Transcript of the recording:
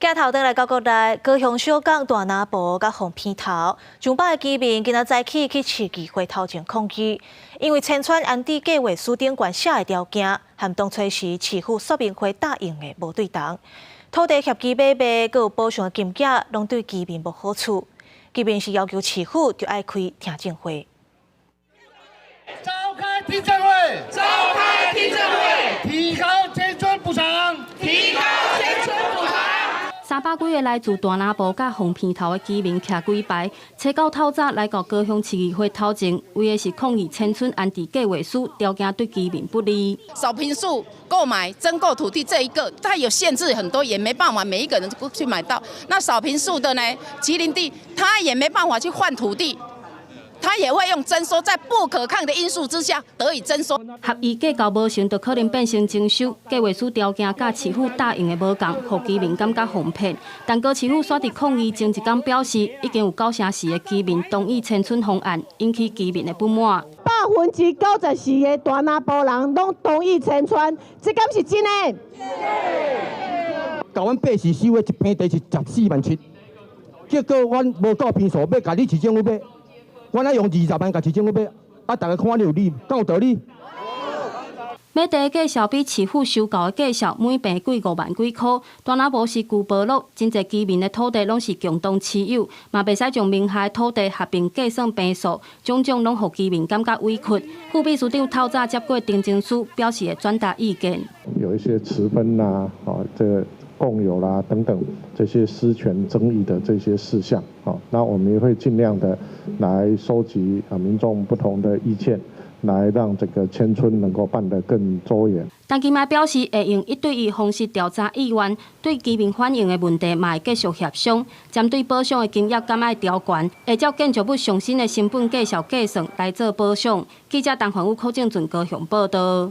镜头转来到国内，高雄小港大拿埔甲红片头，上百个居民今仔早起去市议会头前抗议，因为签署安置计划书顶管写的条件，和当初时市府说明会答应的无对同。土地协议买卖，佮有补偿的金额，拢对居民无好处。居民是要求市府就爱开听证会。召开听证会，召开听证会，提高迁村补偿，提高迁村补偿。300几个来自大拿埔甲红片头的居民徛几排，车到透早来到高雄市议会头前，为的是抗议迁村安置计划书条件对居民不利。少坪数购买增购土地这一个，它有限制很多，也没办法每一个人去买到。那少坪数的呢，麒麟地，它也没办法去换土地。他也会用征收，在不可抗的因素之下得以征收。合意计较无成，就可能变成征收。计划书条件甲市府答应的无同，互居民感觉哄骗。但高市府煞伫抗议前一天表示，已经有9成4的居民同意迁村方案，引起居民的不满。94%的大拿埔人拢同意迁村，这敢是真的？甲阮8时收的一坪地是14万7，结果阮无够坪数要甲你市政府买。我来用20万甲市政府买，大家看你有理，敢有道理？买地的价数比市府收购的价数每平贵5万几块。大拿埔是旧部落，真侪居民的土地拢是共同持有，嘛袂使将名下的土地合并计算坪数，种种拢互居民感觉委屈。副秘书长透早接过订正书，表示会转达意见。有一些持分啦，这共有啦等等这些私权争议的这些事项，那我们也会尽量的来收集民众不同的意见，来让这个迁村能够办得更周延。但今麦表示会用1对1方式调查意愿，对居民反映的问题嘛会继续协商。针对补偿的金额敢爱调悬，会照建筑物上新的成本计算来做补偿。记者陈焕武、柯正俊高雄报道。